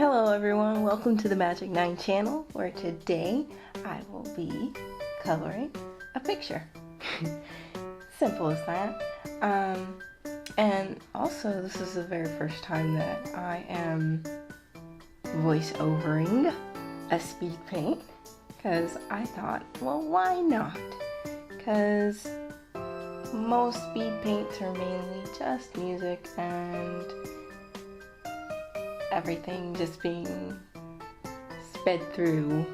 Hello everyone, welcome to the Magic 9 channel, where today I will be coloring a picture. Simple as that. And also this is the very first time that I am voice-overing a Speedpaint, because I thought, well, why not? Because most Speedpaints are mainly just music and everything just being sped through,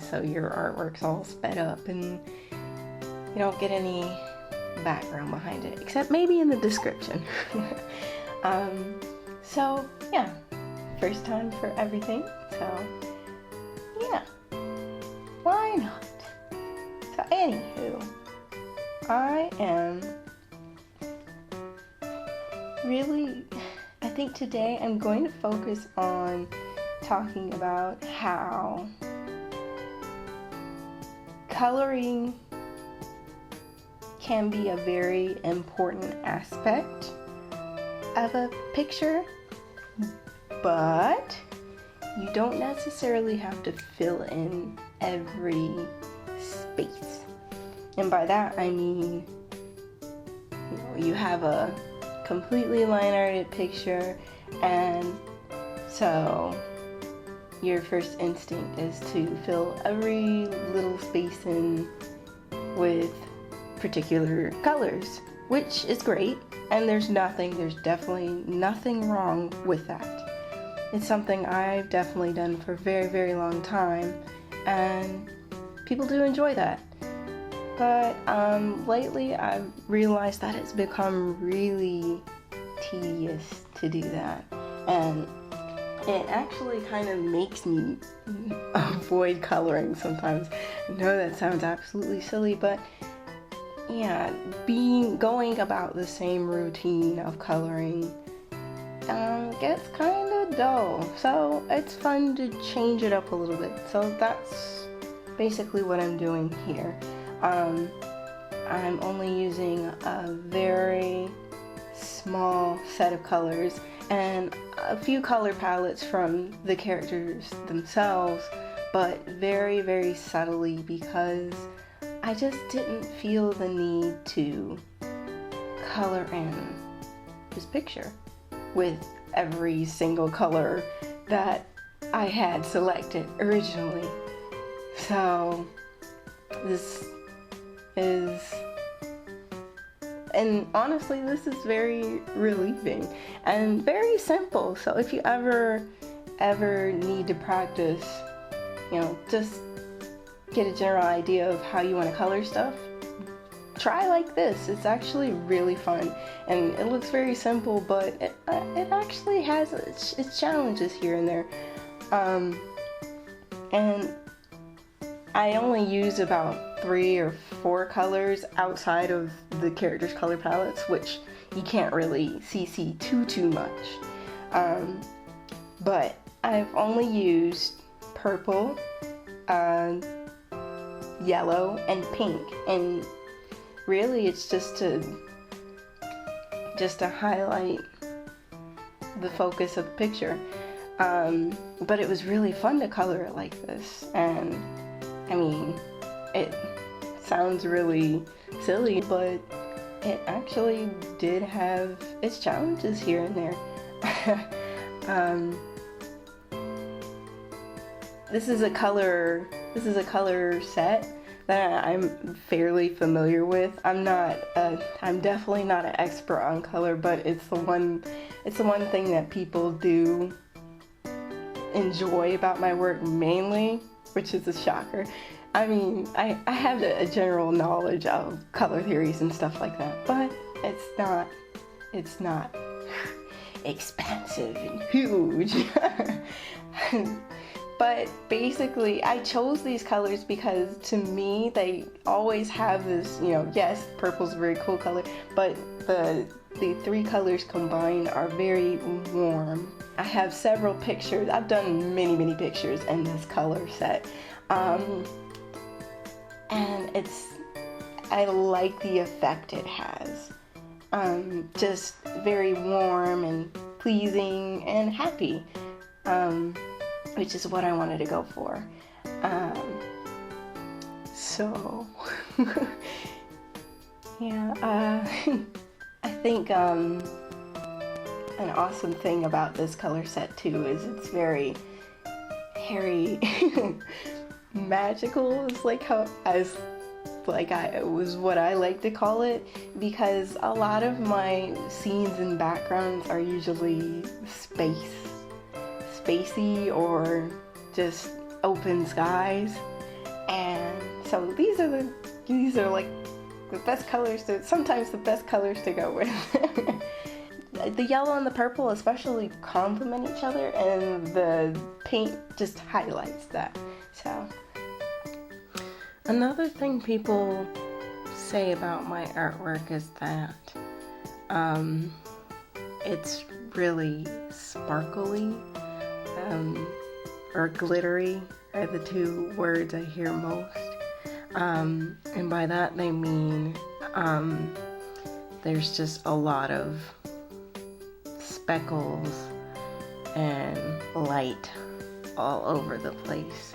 so your artwork's all sped up and you don't get any background behind it, except maybe in the description. So yeah, first time for everything, so yeah, why not? So anywho, I think today I'm going to focus on talking about how coloring can be a very important aspect of a picture, but you don't necessarily have to fill in every space. And by that I mean, you have a completely line arted picture, and so your first instinct is to fill every little space in with particular colors, which is great, and there's definitely nothing wrong with that. It's something I've definitely done for a very, very long time, and people do enjoy that. But lately I've realized that it's become really tedious to do that, and it actually kind of makes me avoid coloring sometimes. I know that sounds absolutely silly, but yeah, going about the same routine of coloring gets kind of dull, so it's fun to change it up a little bit. So that's basically what I'm doing here. I'm only using a very small set of colors and a few color palettes from the characters themselves, but very, very subtly, because I just didn't feel the need to color in this picture with every single color that I had selected originally. So and honestly, this is very relieving and very simple. So if you ever need to practice, just get a general idea of how you want to color stuff, try like this. It's actually really fun, and it looks very simple, but it actually has its challenges here and there. And I only use about 3 or 4 colors outside of the characters' color palettes, which you can't really see too much. But I've only used purple, yellow, and pink, and really it's just to highlight the focus of the picture. But it was really fun to color it like this, and I mean, it sounds really silly, but it actually did have its challenges here and there. This is a color set that I'm fairly familiar with. I'm definitely not an expert on color, but it's the one thing that people do enjoy about my work mainly, which is a shocker. I mean, I have a general knowledge of color theories and stuff like that, but it's not expansive and huge. But basically, I chose these colors because to me, they always have this, yes, purple's a very cool color, but the 3 colors combined are very warm. I have several pictures. I've done many pictures in this color set. And I like the effect it has. Just very warm and pleasing and happy. which is what I wanted to go for. So, yeah, I think an awesome thing about this color set too is it's very magical. Is like how it was what I like to call it, because a lot of my scenes and backgrounds are usually spacey or just open skies, and so these are like the best colors sometimes the best colors to go with. The yellow and the purple especially complement each other, and the paint just highlights that. So another thing people say about my artwork is that it's really sparkly, or glittery are the two words I hear most. And by that they mean there's just a lot of speckles and light all over the place.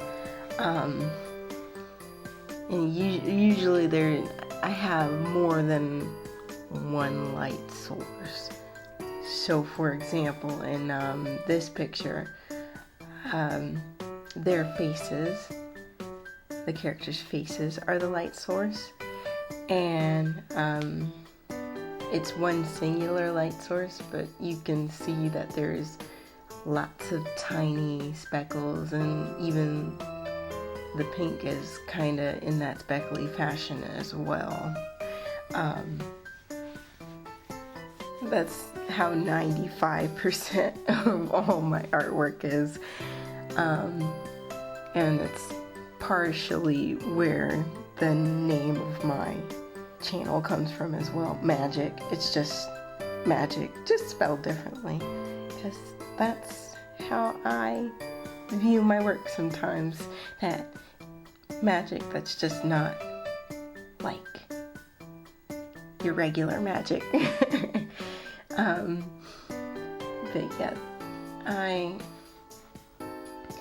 And usually I have more than one light source. So for example, in this picture, their faces, the characters' faces, are the light source, and it's one singular light source, but you can see that there's lots of tiny speckles, and even the pink is kind of in that speckly fashion as well. That's how 95% of all my artwork is, and it's partially where the name of my channel comes from as well. Magic. It's just magic, just spelled differently, because that's how I view my work sometimes. That magic that's just not like your regular magic. But yeah, I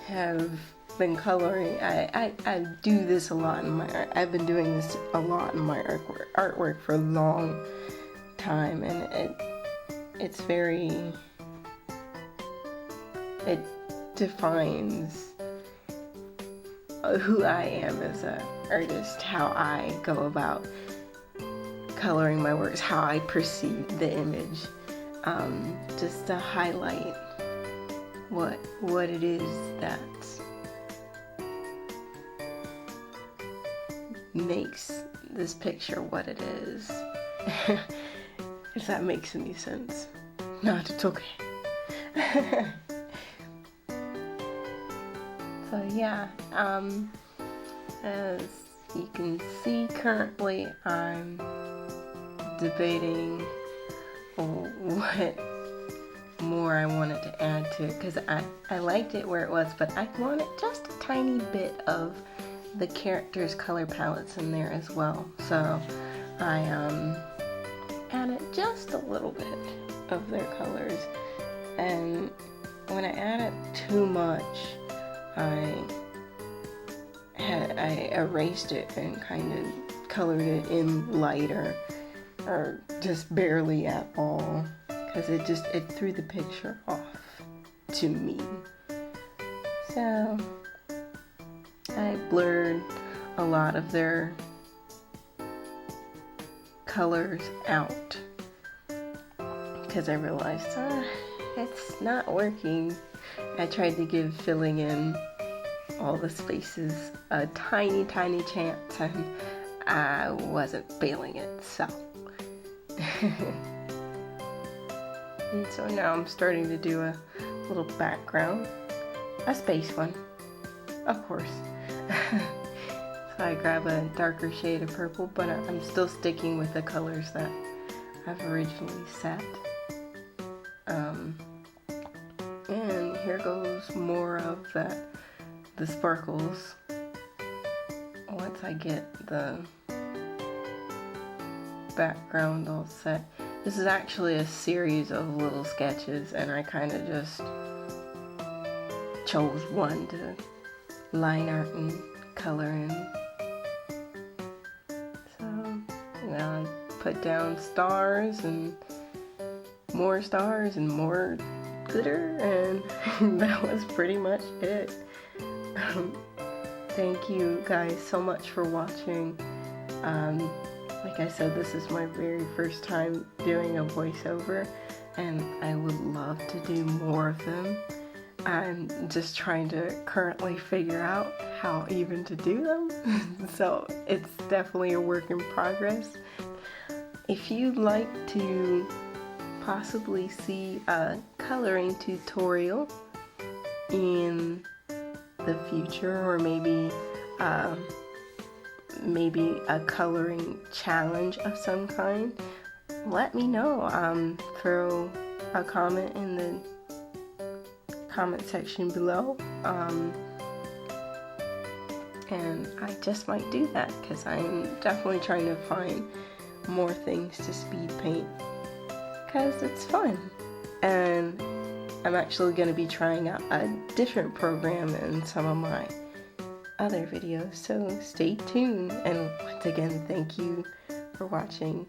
have been coloring. I do this a lot in my art. I've been doing this a lot in my artwork for a long time, and it defines who I am as an artist, how I go about coloring my works, how I perceive the image, just to highlight what it is that makes this picture what it is. If that makes any sense. Not, it's okay. So yeah, as you can see, currently I'm debating what more I wanted to add to it, because I liked it where it was, but I wanted just a tiny bit of the characters' color palettes in there as well. So I added just a little bit of their colors, and when I added too much, I erased it and kind of colored it in lighter, or just barely at all, because it threw the picture off to me. So I blurred a lot of their colors out, because I realized it's not working. I tried to give filling in all the spaces a tiny chance, and I wasn't feeling it, so and so now I'm starting to do a little background, a space one, of course. So I grab a darker shade of purple, but I'm still sticking with the colors that I've originally set. And here goes more of the sparkles once I get the background all set. This is actually a series of little sketches, and I kind of just chose one to line art and color in. So, I put down stars and more glitter, and that was pretty much it. Thank you guys so much for watching. Like I said, this is my very first time doing a voiceover, and I would love to do more of them. I'm just trying to currently figure out how even to do them, so it's definitely a work in progress. If you'd like to possibly see a coloring tutorial in the future, or maybe a coloring challenge of some kind, let me know. Throw a comment in the comment section below, and I just might do that, because I'm definitely trying to find more things to speed paint, because it's fun. And I'm actually going to be trying out a different program in some of my other videos, so stay tuned. And once again, thank you for watching.